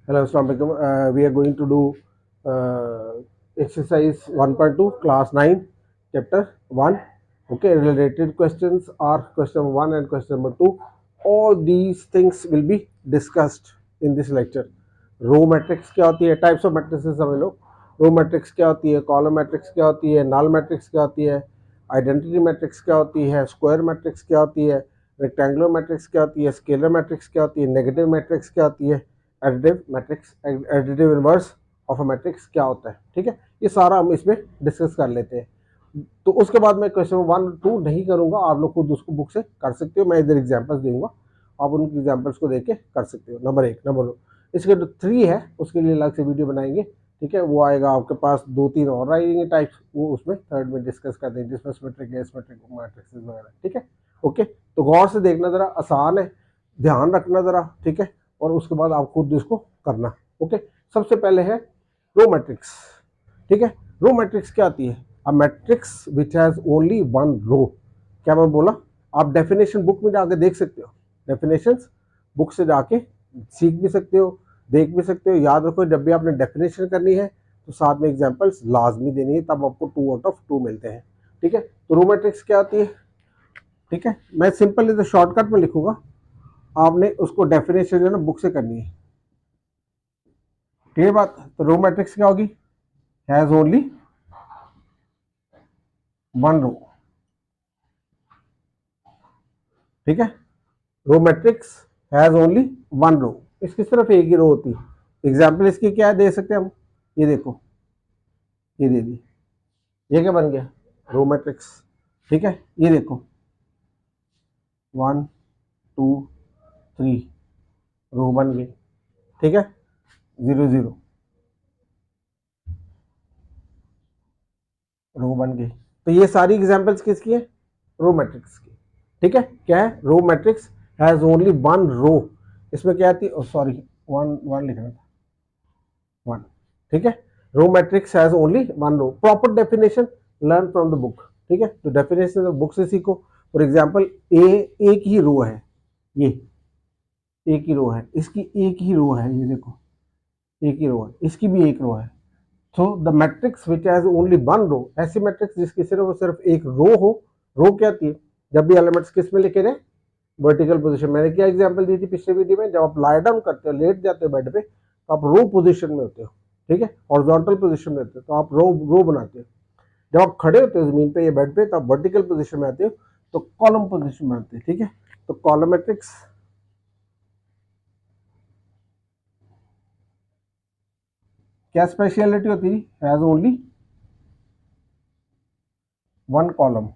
Hello, Assalamu alaikum. We are going to do exercise 1.2, class 9, chapter 1. Okay, related questions are question number 1 and question number 2. All these things will be discussed in this lecture. Row matrix क्या होती है, types of matrix समझ लो. रो matrix क्या होती है, column matrix क्या होती है, नल मैट्रिक्स क्या होती है, आइडेंटिटी मैट्रिक्स क्या होती है, स्क्वायर मैट्रिक्स क्या होती है, रेक्टेंगुलर मैट्रिक्स क्या होती है, स्केलर मैट्रिक्स क्या होती है, नेगेटिव मैट्रिक्स क्या होती है, additive matrix, additive inverse of a matrix क्या होता है. ठीक है, ये सारा हम इसमें डिस्कस कर लेते हैं. तो उसके बाद मैं क्वेश्चन 1-2 नहीं करूंगा, आप लोग खुद उसको बुक से कर सकते हो. मैं इधर एग्जांपल्स दूंगा, आप उन एग्जांपल्स को देख के कर सकते हो. नंबर 1. नंबर 2, इसके जो 3 है उसके लिए अलग से वीडियो बनाएंगे. ठीक है, वो आएगा आपके पास. 2-3 और आएंगे टाइप्स, वो उसमें थर्ड में डिस्कस कर देंगे, जिसमें सिमेट्रिक है, सिमेट्रिक मैट्रिक्स वगैरह. ठीक है, ओके. तो गौर से देखना, जरा आसान है, ध्यान रखना जरा. ठीक है, और उसके बाद आप खुद इसको करना. ओके, सबसे पहले है रो मैट्रिक्स. ठीक है, रो मैट्रिक्स क्या आती है? A matrix which has only one row. क्या मैं बोला? आप डेफिनेशन बुक में जाके देख सकते हो, डेफिनेशन बुक से जाके सीख भी सकते हो, देख भी सकते हो. याद रखो, जब भी आपने डेफिनेशन करनी है तो साथ में एग्जांपल्स लाजमी देनी है, तब आपको 2 आउट ऑफ 2 मिलते हैं. ठीक है, तो रो मैट्रिक्स क्या आती है? ठीक है, मैं सिंपल इधर शॉर्टकट में लिखूंगा, आपने उसको डेफिनेशन जो है ना बुक से करनी है. क्लियर बात? तो रो मैट्रिक्स क्या होगी? Has only one row. ठीक है, row matrix has only one row. इसकी सिर्फ एक ही रो होती है. एग्जाम्पल इसकी क्या है, दे सकते हैं हम. ये देखो, ये दे दी. ये क्या बन गया? Row matrix. ठीक है, ये देखो, 1, 2, 3 रो बन गए. ठीक है, 0, 0 रो बन गई. तो ये सारी एग्जांपल्स किसकी है? रो मैट्रिक्स की. ठीक है, क्या है? Row matrix has only one row. इसमें क्या आती है? सॉरी, वन वन लिखना था, वन. ठीक है, row matrix has only one row. Proper definition learn from the book. ठीक है, तो डेफिनेशन बुक से सीखो. फॉर एग्जाम्पल, ए एक ही रो है, ये एक ही रो है, इसकी एक ही रो है, ये देखो एक ही रो है, इसकी भी एक रो है. So the matrix which has only one row, ऐसी मैट्रिक्स जिसकी सिर्फ और सिर्फ एक रो हो. रो क्या आती है? जब भी एलिमेंट्स किस में लिखे रहे? Vertical position. मैंने क्या एग्जांपल दी थी पिछले वीडियो में? जब आप लाई डाउन करते हो, लेट जाते हो बेड पे, तो आप रो पोजीशन में होते हो. ठीक है, हॉरिजॉन्टल पोजीशन में होते हो, तो आप रो रो बनाते हो. जब आप खड़े होते हो जमीन पे या बेड पे, तो आप वर्टिकल पोजीशन में आते हो, तो कॉलम पोजीशन में आते हो. ठीक है, तो कॉलम मैट्रिक्स क्या स्पेशलिटी होती है? Has only one column.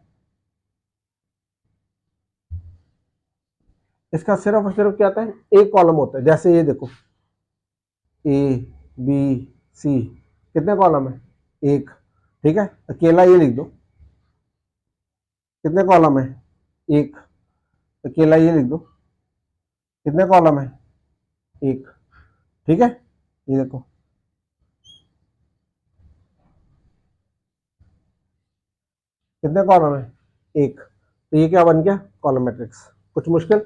इसका सिर्फ और सिर्फ क्या आता है? एक कॉलम होता है. जैसे ये देखो, ए बी सी, कितने कॉलम है? एक. ठीक है, अकेला ये लिख दो, कितने कॉलम है? एक. अकेला ये लिख दो, कितने कॉलम है? एक. ठीक है, ये देखो, कितने कॉलम है? एक. तो ये क्या बन गया? Column matrix. कुछ मुश्किल?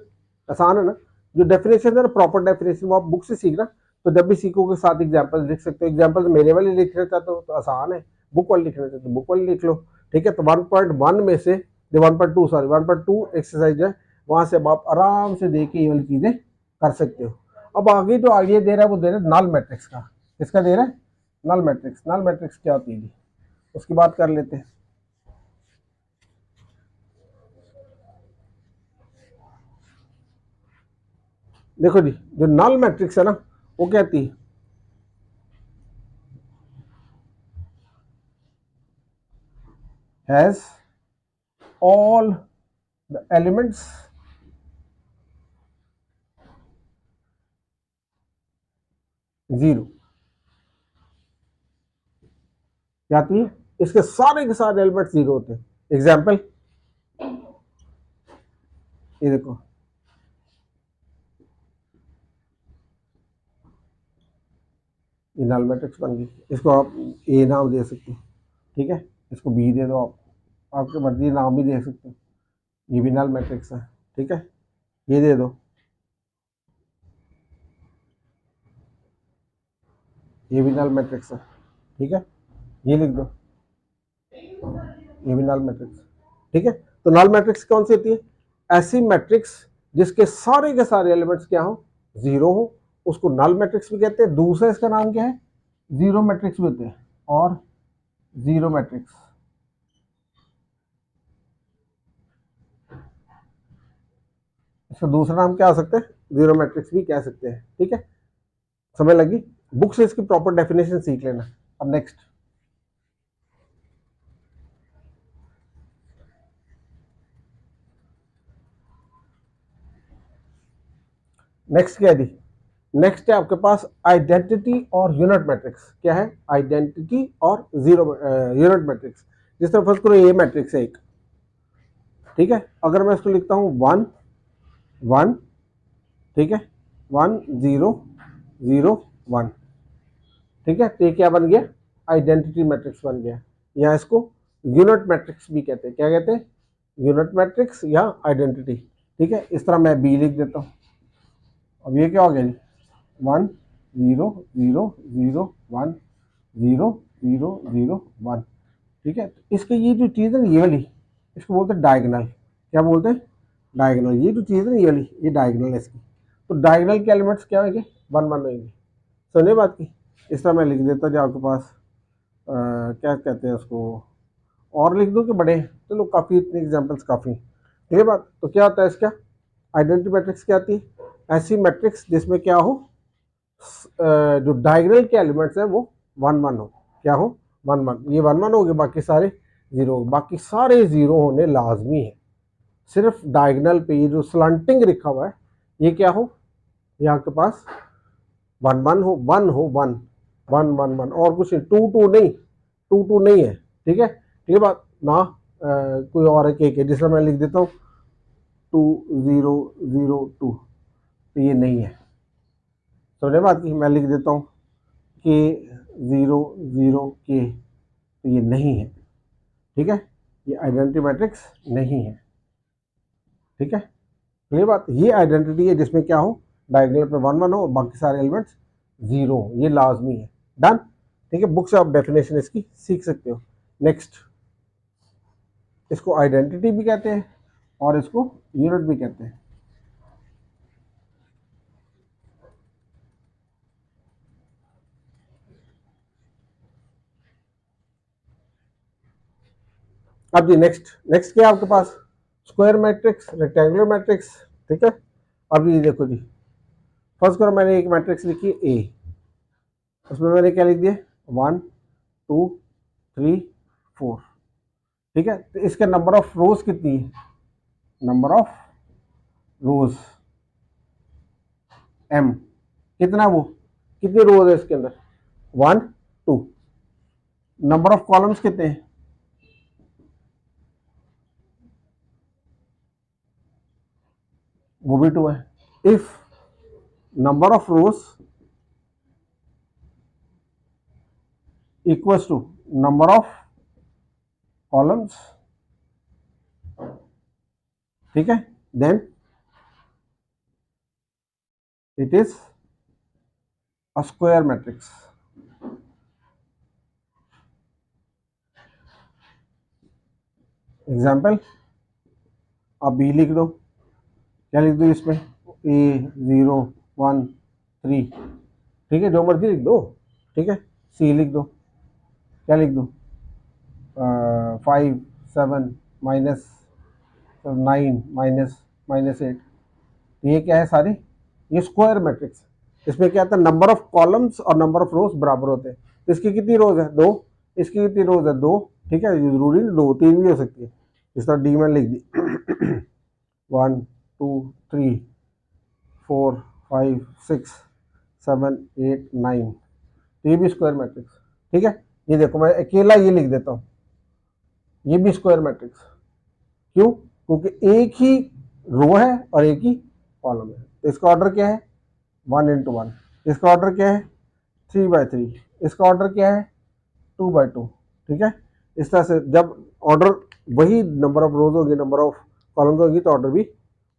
आसान है ना. जो डेफिनेशन है ना, प्रॉपर डेफिनेशन, वो आप बुक से सीखना. तो जब भी सीखोगे साथ एग्जाम्पल लिख सकते हो. एग्जाम्पल मेरे वाले लिखना चाहते हो तो आसान है, बुक वाले लिखना चाहते हो बुक वाले लिख लो. ठीक है, तो 1.1 में से, 1.2 सॉरी 1.2 एक्सरसाइज है, वहां से आप आराम से देख के ये वाली चीजें कर सकते हो. अब आगे जो आइडिया दे रहा है वो दे रहा है नल मैट्रिक्स का. किसका दे रहा है? Null matrix. नल मैट्रिक्स क्या होती है, उसकी बात कर लेते हैं. देखो जी, जो नल मैट्रिक्स है ना, वो कहती है has all the elements zero. क्या आती है? इसके सारे के सारे एलिमेंट्स जीरो होते हैं. एग्जाम्पल, ये देखो, ये नल मैट्रिक्स बन गई. इसको आप ए नाम दे सकते हो. ठीक है, इसको बी दे दो आप, आपके मर्जी नाम भी दे सकते हो. ये भी नल मैट्रिक्स है. ठीक है, ये दे दो. ये भी नल मैट्रिक्स है, ठीक है, ये लिख दो, ये भी नल मैट्रिक्स, ठीक है। तो नल मैट्रिक्स कौन सी होती है? ऐसी मैट्रिक्स जिसके सारे के सारे एलिमेंट्स क्या हो, जीरो हो, उसको नल मैट्रिक्स भी कहते हैं। दूसरा इसका नाम क्या है? जीरो मैट्रिक्स भी होते हैं, और जीरो मैट्रिक्स, इसका दूसरा नाम क्या हो सकता है? जीरो मैट्रिक्स भी कह सकते हैं, ठीक है। समझ लगी? बुक से इसकी प्रॉपर डेफिनेशन सीख लेना। अब नेक्स्ट, नेक्स्ट क्या है दी? नेक्स्ट है आपके पास आइडेंटिटी और यूनिट मैट्रिक्स। क्या है? आइडेंटिटी और जीरो यूनिट मैट्रिक्स। जिस तरह फर्स्ट करो, ये मैट्रिक्स है एक, ठीक है। अगर मैं इसको लिखता हूं 1 1, ठीक है, 1 0 0 1, ठीक है, तो ये क्या बन गया? आइडेंटिटी मैट्रिक्स बन गया। या इसको यूनिट मैट्रिक्स भी कहते हैं। क्या कहते हैं? यूनिट मैट्रिक्स या आइडेंटिटी, ठीक है। इस तरह मैं बी लिख देता हूं। अब ये क्या हो गया जी? 1 0 0 0 1 0 0 0 1, ठीक है। तो इसके ये जो चीज़ है ना, ये वाली, इसको बोलते हैं डायगोनल। क्या बोलते हैं? डायगोनल। ये जो चीज़ है ना, ये वाली, ये डायगोनल है इसकी। तो डायगोनल के एलिमेंट्स क्या होंगे? 1 1 होंगे। सुनिए बात की, इस तरह मैं लिख देता जो आपके पास क्या कहते हैं उसको, और लिख दो कि बड़े, चलो काफ़ी, इतने एग्जाम्पल्स काफ़ी, ठीक है बात। तो क्या होता है इसका? आइडेंटिटी मैट्रिक्स क्या आती है? ऐसी मैट्रिक्स जिसमें क्या हो, जो डायगोनल के एलिमेंट्स हैं वो 1 1 हो। क्या हो? 1 1। ये 1 1 हो गए, बाकी सारे जीरो हो। बाकी सारे जीरो होने लाजमी है। सिर्फ डायगोनल पे ये जो स्लंटिंग लिखा हुआ है, ये क्या हो? यहाँ के पास 1 1 हो, 1 हो, 1 1 1 1, और कुछ नहीं, 2 2 नहीं, 2 2 नहीं है, ठीक है। ये बात ना कोई और एक एक है, जिसमें मैं लिख देता हूँ 2 0 0 2, तो ये नहीं है। समझे बात की? मैं लिख देता हूँ के 0 0 के, तो ये नहीं है, ठीक है। ये आइडेंटिटी मैट्रिक्स नहीं है, ठीक है। ये बात, ये आइडेंटिटी है जिसमें क्या हो, डायगोनल पे 1 1 हो और बाकी सारे एलिमेंट्स जीरो हो। ये लाजमी है। डन, ठीक है। बुक से आप डेफिनेशन इसकी सीख सकते हो। नेक्स्ट, इसको आइडेंटिटी भी कहते हैं और इसको यूनिट भी कहते हैं। अब जी नेक्स्ट, नेक्स्ट क्या है आपके पास? स्क्वायर मैट्रिक्स, रेक्टेंगुलर मैट्रिक्स, ठीक है। अब ये देखो जी, फर्स्ट करो, मैंने एक मैट्रिक्स लिखी ए, उसमें मैंने क्या लिख दिया? 1 2 3 4, ठीक है। तो इसका नंबर ऑफ रोज कितनी है? नंबर ऑफ रोज m, कितना वो, कितनी रोज है इसके अंदर? 1 2। नंबर ऑफ कॉलम्स कितने हैं? वो भी 2 है। If number of rows equals to number of columns, ठीक है, then it is a square matrix. Example, आप बी लिख दो। क्या लिख दो इसमें? ए 0 1 3, ठीक है, जो मर्जी लिख दो, ठीक है। सी लिख दो। क्या लिख दो? 5 7 माइनस 9 माइनस -8। ये क्या है सारे? ये स्क्वायर मैट्रिक्स। इसमें क्या आता है? नंबर ऑफ कॉलम्स और नंबर ऑफ रोज बराबर होते हैं। इसकी कितनी रोज है? 2। इसकी कितनी रोज है? 2, ठीक है। जरूरी 2 3 भी हो सकती है। इस तरह डी मैंने लिख दी 1 2 3 4 5 6 7 8 9, तो ये भी स्क्वायर मैट्रिक्स, ठीक है। ये देखो, मैं अकेला ये लिख देता हूँ, ये भी स्क्वायर मैट्रिक्स। क्यों? क्योंकि एक ही रो है और एक ही कॉलम है। तो इसका ऑर्डर क्या है? 1 into 1। इसका ऑर्डर क्या है? 3/3। इसका ऑर्डर क्या है? 2/2, ठीक है। इस तरह से जब ऑर्डर वही नंबर ऑफ रोज होगी, नंबर ऑफ कॉलम्स होगी, तो ऑर्डर भी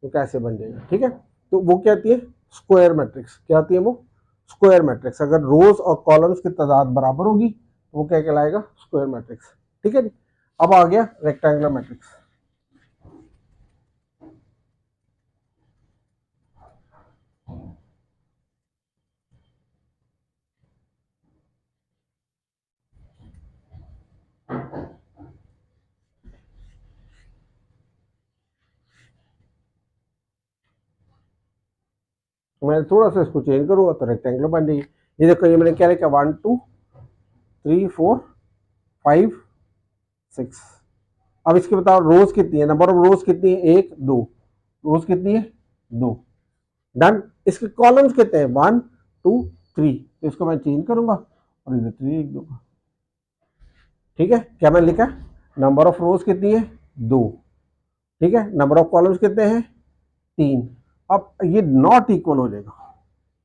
वो कैसे बन जाएगा, ठीक है। तो वो क्या आती है? Square matrix. क्या आती है वो? Square matrix. अगर रोज और कॉलम्स की तादाद बराबर होगी तो वो क्या कहलाएगा, स्क्वायर मैट्रिक्स। ठीक है जी। अब आ गया रेक्टेंगुलर मैट्रिक्स। मैं थोड़ा सा इसको चेंज करूँगा तो रेक्टेंगुलर बन जाएगी। ये देखो, ये मैंने क्या लिखा, 1 2 3 4 5 6। अब इसके बताओ रोज कितनी है, नंबर ऑफ रोज कितनी है, 1 2। रोज कितनी है, 2। डन। इसके कॉलम्स कितने हैं, 1 2 3। तो इसको मैं चेंज करूंगा और इधर 3 लिख दूंगा। ठीक है, क्या मैंने लिखा, नंबर ऑफ रोज कितनी है, 2। ठीक है, नंबर ऑफ कॉलम्स कितने हैं, 3। अब ये नॉट इक्वल हो जाएगा।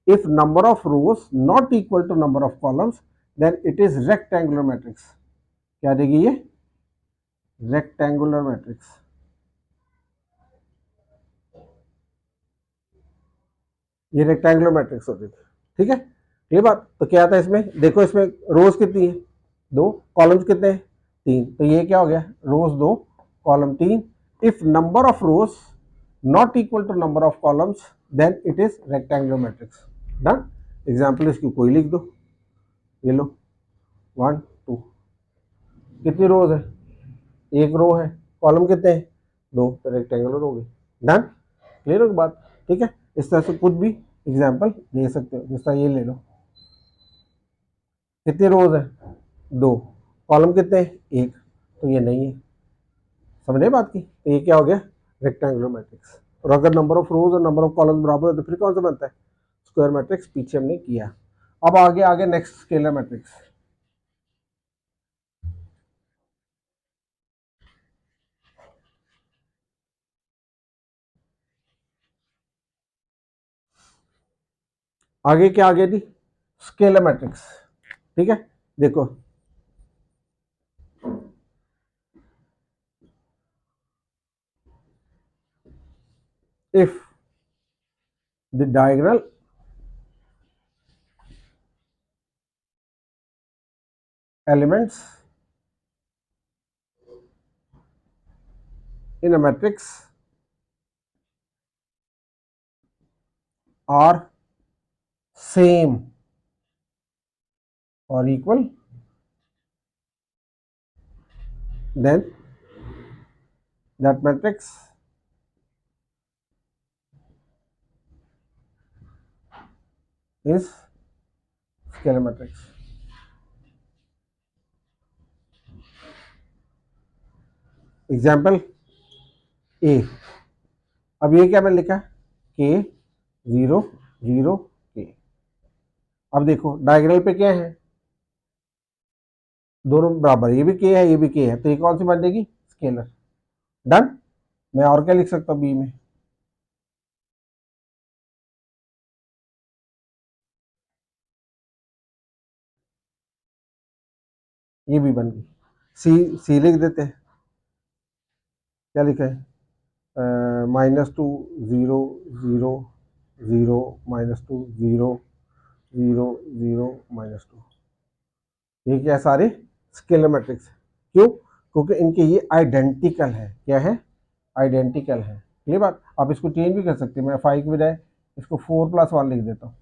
If number of rows not equal to number of columns then it is rectangular matrix. क्या देगी ये, रेक्टेंगुलर मैट्रिक्स। ये रेक्टेंगुलर मैट्रिक्स होती थी। ठीक है, ये बात तो क्या आता है इसमें, देखो इसमें रोज कितनी है, 2, कॉलम्स कितने हैं, 3। तो ये क्या हो गया, rows 2 column 3। If number of rows not equal to number of columns then it is rectangular matrix. Done. Example इसकी कोई लिख दो, ये लो 1 2। कितनी रोज है, एक रो है, कॉलम कितने हैं, 2, तो रेक्टेंगुलर हो गई। डन, क्लियर हो बात। ठीक है, इस तरह से कुछ भी एग्जाम्पल दे सकते हो। जिस तरह ये ले लो, कितनी रोज है, 2, कॉलम कितने हैं, 1, तो ये नहीं है। समझे बात की, तो ये क्या हो गया, रेक्टेंगुलर मैट्रिक्स। और अगर नंबर ऑफ रोज और नंबर ऑफ कॉलम बराबर हो तो फिर कौन सा बनता है, स्क्वायर मैट्रिक्स। पीछे हमने किया। अब आगे आगे नेक्स्ट स्केलर मैट्रिक्स। आगे क्या आगे थी, स्केलर मैट्रिक्स। ठीक है, देखो if the diagonal elements in a matrix are same or equal, then that matrix is scalar matrix. Example A. अब ये क्या मैंने लिखा, के 0 0 के। अब देखो डायगोनल पे क्या है, दोनों बराबर, ये भी के है ये भी के है, तो ये कौन सी बन जाएगी, स्केलर। डन। मैं और क्या लिख सकता हूँ बी में, ये भी बन गई। सी सी लिख देते हैं, क्या लिखा है, -2 0 0 0 -2 0 0 0 -2। ये क्या है, सारे स्केलर मैट्रिक्स। क्यों, क्योंकि इनके ये आइडेंटिकल है। क्या है, आइडेंटिकल है। ये बात, आप इसको चेंज भी कर सकते हैं। मैं 5 के बजाय इसको 4 + 1 लिख देता हूँ,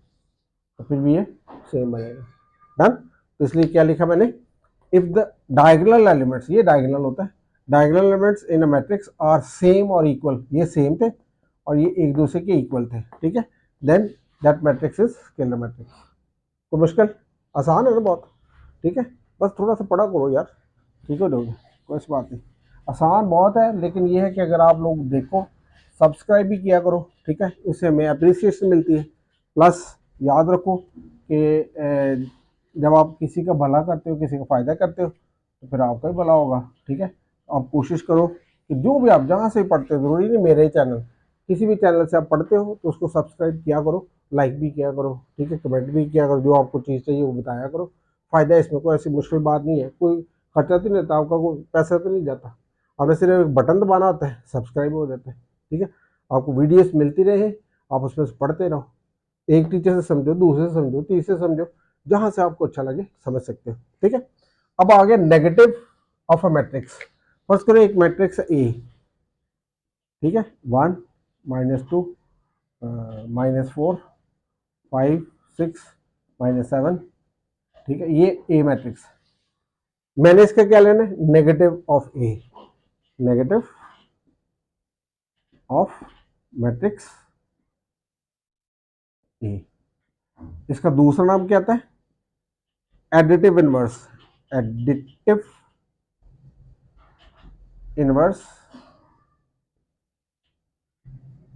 तो फिर भी ये सेम बनेगा। डन। तो इसलिए क्या लिखा मैंने, इफ द डायगोनल एलिमेंट्स, ये डायगोनल होता है, diagonal elements in a matrix are same और इक्वल, ये सेम थे और ये एक दूसरे के इक्वल थे। ठीक है, then that matrix is scalar matrix. तो मुश्किल, आसान है ना बहुत। ठीक है, बस थोड़ा सा पढ़ा करो यार, ठीक हो जाओगे, कोई सी बात नहीं। आसान बहुत है, लेकिन ये है कि अगर आप लोग देखो, सब्सक्राइब भी किया करो। ठीक है, इससे हमें अप्रिसिएशन मिलती है। प्लस याद रखो कि जब आप किसी का भला करते हो, किसी का फ़ायदा करते हो, तो फिर आपका ही भला होगा। ठीक है, आप कोशिश करो कि जो भी आप जहाँ से पढ़ते हो, ज़रूरी नहीं मेरे ही चैनल, किसी भी चैनल से आप पढ़ते हो तो उसको सब्सक्राइब किया करो, लाइक भी किया करो। ठीक है, कमेंट भी किया करो, जो आपको चीज़ चाहिए वो बताया करो। फ़ायदा है इसमें, कोई ऐसी मुश्किल बात नहीं है, कोई खर्चा तो नहीं रहता आपका, कोई पैसा तो नहीं जाता। हमें सिर्फ एक बटन दबाना होता है, सब्सक्राइब हो जाता है। ठीक है, आपको वीडियोस मिलती रहे, आप उसमें से पढ़ते रहो। एक टीचर से समझो, दूसरे से समझो, तीसरे से समझो, जहां से आपको अच्छा लगे समझ सकते हो। ठीक है, अब आ गया negative of a matrix. First करो एक मैट्रिक्स ए, ठीक है, 1 -2 -4 5 6 -7, ठीक है, ये ए मैट्रिक्स। मैंने इसका क्या लेना है, negative of A, negative of matrix A. इसका दूसरा नाम क्या आता है, additive inverse, additive inverse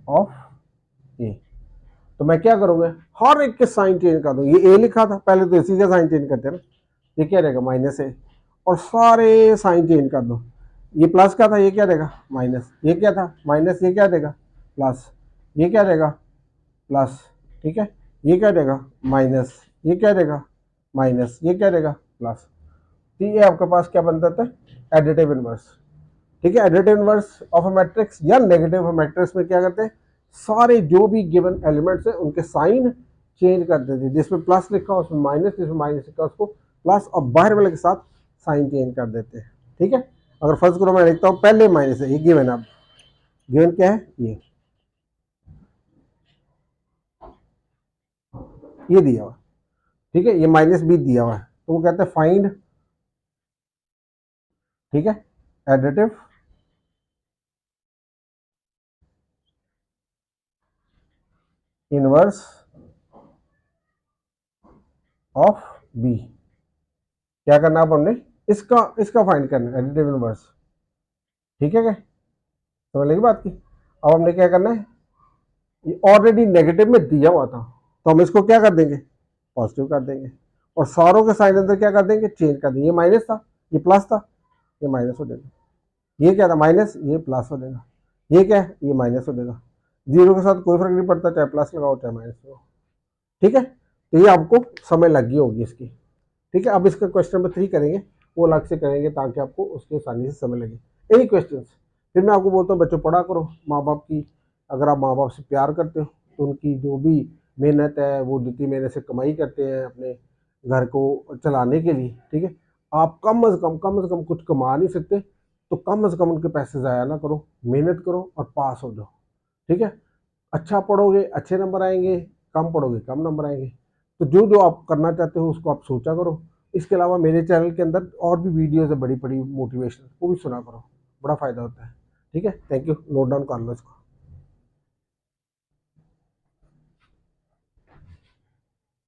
of A. तो मैं क्या करूंगा, हर एक के साइन चेंज कर दूं। ये ए लिखा था पहले, तो इसी का साइन चेंज करते हैं ना, ये क्या रहेगा माइनस ए, और सारे साइन चेंज कर दो। ये प्लस का था, ये क्या देगा माइनस, ये क्या था माइनस, ये क्या देगा प्लस, ये क्या देगा प्लस, ठीक है, ये क्या देगा माइनस, ये क्या देगा माइनस, ये क्या देगा प्लस। तो ये आपके पास क्या बनता था, एडिटिव इनवर्स। ठीक है, additive inverse of a matrix या नेगेटिव ऑफ मैट्रिक्स में क्या करते हैं, सारे जो भी गिवन एलिमेंट्स है उनके साइन चेंज कर देते हैं। जिसमें प्लस लिखा उसमें माइनस, जिसमें माइनस लिखा उसको प्लस, और बाहर वाले के साथ साइन चेंज कर देते हैं। ठीक है, अगर फर्स्ट करो मैं लिखता हूँ पहले माइनस है, ये गिवन है, अब गिवन क्या है, ये दिया हुआ, ठीक है, ये माइनस भी दिया हुआ है, तो वो कहते हैं फाइंड, ठीक है, एडिटिव इनवर्स ऑफ बी। क्या करना है हमने, इसका इसका फाइंड करना है, एडिटिव इनवर्स। ठीक है, क्या समझ लगी बात की। अब हमने क्या करना है, ये ऑलरेडी नेगेटिव में दिया हुआ था, तो हम इसको क्या कर देंगे, पॉजिटिव कर देंगे, और सारों के साइन अंदर क्या कर देंगे, चेंज कर देंगे। ये माइनस था, ये प्लस था, ये माइनस हो जाएगा, ये क्या था माइनस, ये प्लस हो जाएगा, ये क्या है, ये माइनस हो जाएगा। जीरो के साथ कोई फर्क नहीं पड़ता, चाहे प्लस लगाओ चाहे माइनस लगाओ। ठीक है, तो ये आपको समझ लगी होगी इसकी। ठीक है, अब इसका क्वेश्चन नंबर 3 करेंगे, वो अलग से करेंगे ताकि आपको उसकी आसानी से समझ लगे। एनी क्वेश्चन, फिर मैं आपको बोलता हूँ बच्चों पढ़ा करो, माँ बाप की, अगर आप माँ बाप से प्यार करते हो तो उनकी जो भी मेहनत है, वो जितनी मेहनत से कमाई करते हैं अपने घर को चलाने के लिए, ठीक है, आप कम से कम कुछ कमा नहीं सकते, तो कम से कम उनके पैसे ज़ाया ना करो, मेहनत करो और पास हो जाओ। ठीक है, अच्छा पढ़ोगे अच्छे नंबर आएंगे, कम पढ़ोगे कम नंबर आएंगे। तो जो जो आप करना चाहते हो उसको आप सोचा करो। इसके अलावा मेरे चैनल के अंदर और भी वीडियोज़ है बड़ी बड़ी मोटिवेशन, वो भी सुना करो, बड़ा फ़ायदा होता है। ठीक है, थैंक यू, नोट डाउन कर लो इसको।